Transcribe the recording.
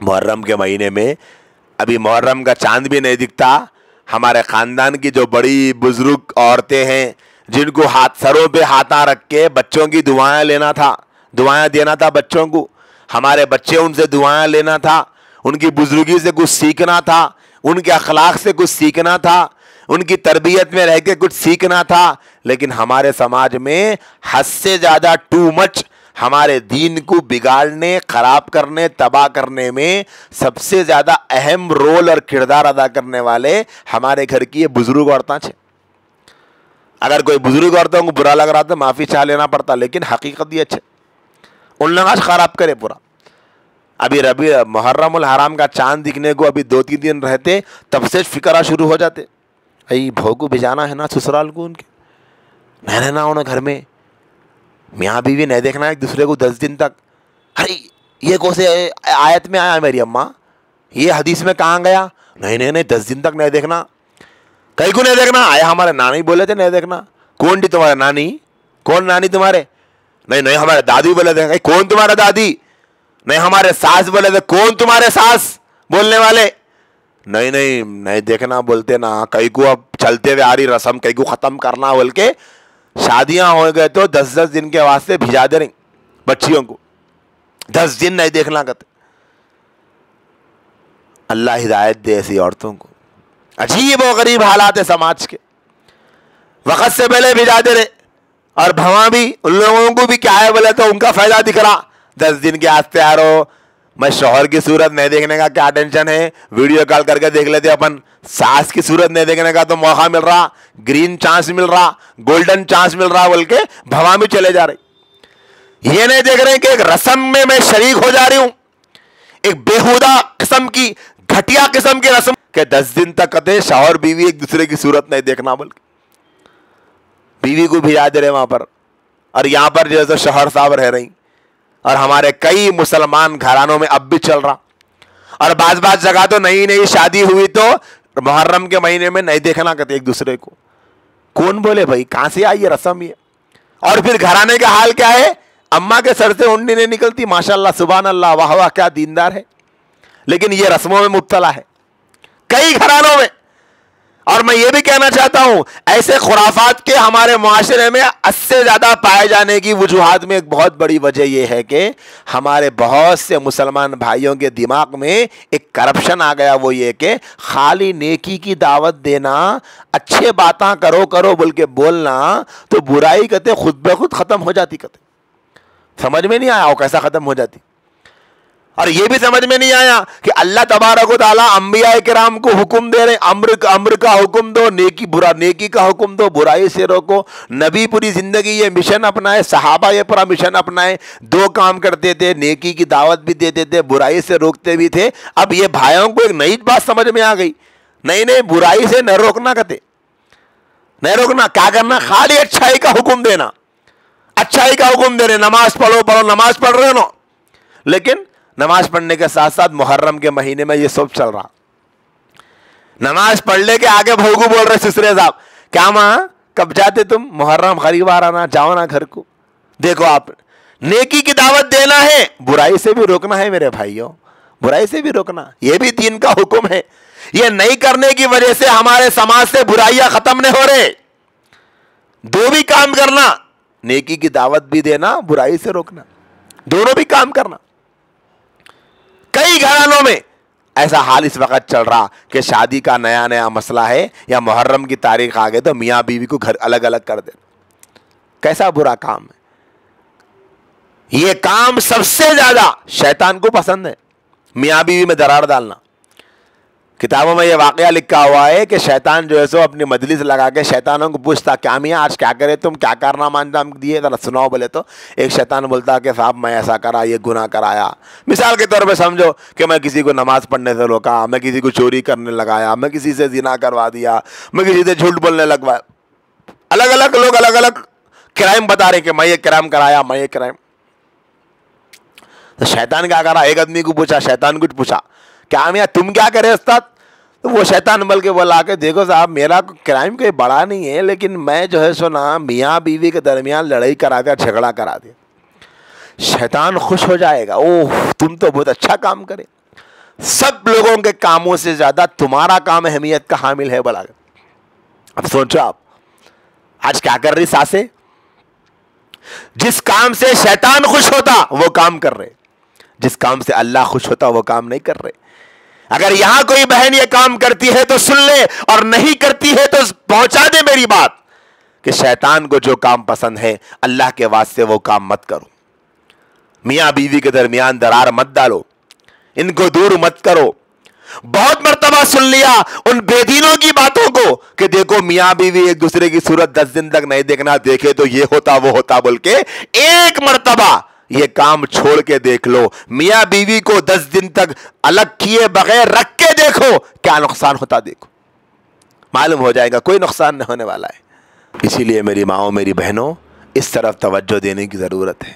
محرم کے مہینے میں ابھی محرم کا چاند بھی نہیں دکھتا. ہمارے خاندان کی جو بڑی بزرگ عورتیں ہیں جن کو سروں پہ ہاتھاں رکھ کے بچوں کی دعائیں لینا تھا, دعائیں دینا تھا بچوں کو, ہمارے بچے ان سے دعائیں لینا تھا, ان کی بزرگی سے کچھ سیکھنا تھا, ان کے اخلاق سے کچھ سیکھنا تھا, ان کی تربیت میں رہ کے کچھ سیکھنا تھا. لیکن ہمارے سماج میں حد سے زیادہ ٹو مچ ہمارے دین کو بگاڑنے, خراب کرنے, تباہ کرنے میں سب سے زیادہ اہم رول اور کردار ادا کرنے والے ہمارے گھر کی یہ بزرگ عورتیں ہیں. اگر کوئی بزرگ عورتوں کو برا لگ رہا تو معافی چاہ لینا پڑتا, لیکن حقیقت یہ اچھے ان لوگ آج خراب کرے پورا. ابھی محرم الحرام کا چاند دکھنے کو ابھی 2-3 دن رہتے تب سے فکرہ شروع ہو جاتے, بھائی بہو کو بھیجانا ہے نا سسرال کو, ان کے نہیں رہنا انہیں گھر میں, میاں بیوی نہیں دیکھنا ایک دوسرے کو 10 دن تک. ارے یہ کون سے آیت میں آیا میری اماں, یہ حدیث میں کہاں گیا؟ نہیں 10 دن تک نہیں دیکھنا. کہیں کو نہیں دیکھنا آیا, ہمارے نانی بولے تھے نہیں دیکھنا. کون تھی تمہارے نانی؟ کون نانی تمہارے؟ نہیں ہمارے دادی بولے تھے. کون تمہارا دادی؟ نہیں ہمارے ساس بولے تھے. کون تمہارے ساس بولنے والے؟ نہیں دیکھنا بولتے نا. کئی کو اب چلتے ہوئے آ رہی رسم کئی کو ختم کرنا بول کے شادیاں ہو گئے تو 10 دن کے واسطے بھیجا دے رہی بچیوں کو, 10 دن نہیں دیکھنا کہتے. اللہ ہدایت دے ایسی عورتوں کو. عجیب و غریب حالات ہے سماج کے, وقت سے پہلے بھیجا دے رہے. اور بھواں بھی ان لوگوں کو بھی کیا ہے بولے تو ان کا فائدہ دکھ رہا. 10 دن کے واسطے آ رہو, میں شوہر کی صورت نہیں دیکھنے کا کیا ٹینشن ہے, ویڈیو کال کر کے دیکھ لیتے اپن. ساس کی صورت نہیں دیکھنے کا تو موقع مل رہا, گرین چانس مل رہا, گولڈن چانس مل رہا بول کے بھوا میں چلے جا رہے. یہ نہیں دیکھ رہے کہ ایک رسم میں شریک ہو جا رہی ہوں, ایک بےہودہ قسم کی گھٹیا قسم کی رسم کہ 10 دن تک کہتے شوہر بیوی ایک دوسرے کی صورت نہیں دیکھنا بول کے بیوی کو بھیجا دے رہے وہاں پر. اور یہاں پر جیسے شوہر صاحب رہ رہی, اور ہمارے کئی مسلمان گھرانوں میں اب بھی چل رہا. اور بعض جگہ تو نئی شادی ہوئی تو محرم کے مہینے میں نہیں دیکھنا کہتے ایک دوسرے کو. کون بولے بھائی کہاں سے آئی یہ رسم یہ؟ اور پھر گھرانے کا حال کیا ہے؟ اماں کے سر سے انڈی نہیں نکلتی, ماشاءاللہ سبحان اللہ واہ واہ کیا دیندار ہے, لیکن یہ رسموں میں مبتلا ہے کئی گھرانوں میں. اور میں یہ بھی کہنا چاہتا ہوں ایسے خرافات کے ہمارے معاشرے میں حد سے زیادہ پائے جانے کی وجوہات میں ایک بہت بڑی وجہ یہ ہے کہ ہمارے بہت سے مسلمان بھائیوں کے دماغ میں ایک کرپشن آ گیا. وہ یہ کہ خالی نیکی کی دعوت دینا, اچھے باتاں کرو بول کے بولنا, تو برائی کہتے خود بخود ختم ہو جاتی. کہتے سمجھ میں نہیں آیا وہ کیسا ختم ہو جاتی. اور یہ بھی سمجھ میں نہیں آیا کہ اللہ تبارک و تعالیٰ انبیاء کرام کو حکم دے رہے, امر کا حکم دو, نیکی کا حکم دو, برائی سے روکو. نبی پوری زندگی یہ مشن اپنائے, صحابہ یہ پورا مشن اپنائے, 2 کام کرتے تھے, نیکی کی دعوت بھی دیتے تھے, برائی سے روکتے بھی تھے. اب یہ بھائیوں کو ایک نئی بات سمجھ میں آ گئی, نہیں برائی سے نہ روکنا کہتے, نہیں روکنا, کیا کرنا خالی اچھائی کا حکم دینا, اچھائی کا حکم دے رہے. نماز پڑھو, نماز پڑھ رہے ہو, لیکن نماز پڑھنے کے ساتھ ساتھ محرم کے مہینے میں یہ سب چل رہا. نماز پڑھنے کے آگے بھوگو بول رہے سسرے صاحب, کیا ماں کب جاتے تم؟ محرم قریب آ رہا نا, جاؤ نا گھر کو. دیکھو آپ نیکی کی دعوت دینا ہے, برائی سے بھی روکنا ہے میرے بھائیوں, برائی سے بھی روکنا, یہ بھی دین کا حکم ہے. یہ نہیں کرنے کی وجہ سے ہمارے سماج سے برائیاں ختم نہیں ہو رہے. 2 بھی کام کرنا, نیکی کی دعوت بھی دینا, برائی سے روکنا, دونوں بھی کام کرنا. کئی گھرانوں میں ایسا حال اس وقت چل رہا کہ شادی کا نیا مسئلہ ہے یا محرم کی تاریخ آ گئے تو میاں بیوی کو گھر الگ الگ کر دے. کیسا برا کام ہے یہ. کام سب سے زیادہ شیطان کو پسند ہے, میاں بیوی میں درار ڈالنا. کتابوں میں یہ واقعہ لکھا ہوا ہے کہ شیطان جو ہے سو اپنی مجلس لگا کے شیطانوں کو پوچھتا, کیا میاں آج کیا کرے تم, کیا کارنامہ انجام دیے, ذرا سناؤ. بولے تو ایک شیطان بولتا کہ صاحب میں ایسا کرا, یہ گناہ کرایا. مثال کے طور پہ سمجھو کہ میں کسی کو نماز پڑھنے سے روکا, میں کسی کو چوری کرنے لگایا, میں کسی سے زنا کروا دیا, میں کسی سے جھوٹ بولنے لگوایا. الگ الگ لوگ الگ الگ کرائم بتا رہے کہ میں یہ کرائم کرایا, میں یہ کرائم. تو شیطان کیا کرا, ایک آدمی کو پوچھا, شیطان کو پوچھا کیا میاں تم کیا کرے استاد؟ تو وہ شیطان بل کے بولا کہ دیکھو صاحب میرا کرائم کوئی بڑا نہیں ہے, لیکن میں جو ہے سو نا میاں بیوی کے درمیان لڑائی کرا دیا, جھگڑا کرا دیا. شیطان خوش ہو جائے گا, اوہ تم تو بہت اچھا کام کرے. سب لوگوں کے کاموں سے زیادہ تمہارا کام اہمیت کا حامل ہے بلا. اب سوچو آپ آج کیا کر رہی ساسیں؟ جس کام سے شیطان خوش ہوتا وہ کام کر رہے, جس کام سے اللہ خوش ہوتا وہ کام نہیں کر رہے. اگر یہاں کوئی بہن یہ کام کرتی ہے تو سن لے, اور نہیں کرتی ہے تو پہنچا دے میری بات کہ شیطان کو جو کام پسند ہے اللہ کے واسطے وہ کام مت کرو. میاں بیوی کے درمیان درار مت ڈالو, ان کو دور مت کرو. بہت مرتبہ سن لیا ان بے دینوں کی باتوں کو کہ دیکھو میاں بیوی ایک دوسرے کی صورت 10 دن تک نہیں دیکھنا, دیکھے تو یہ ہوتا وہ ہوتا بول کے. ایک مرتبہ یہ کام چھوڑ کے دیکھ لو, میاں بیوی کو 10 دن تک الگ کیے بغیر رکھ کے دیکھو کیا نقصان ہوتا, دیکھو معلوم ہو جائے گا کوئی نقصان نہیں ہونے والا ہے. اسی لیے میری ماؤں میری بہنوں اس طرف توجہ دینے کی ضرورت ہے.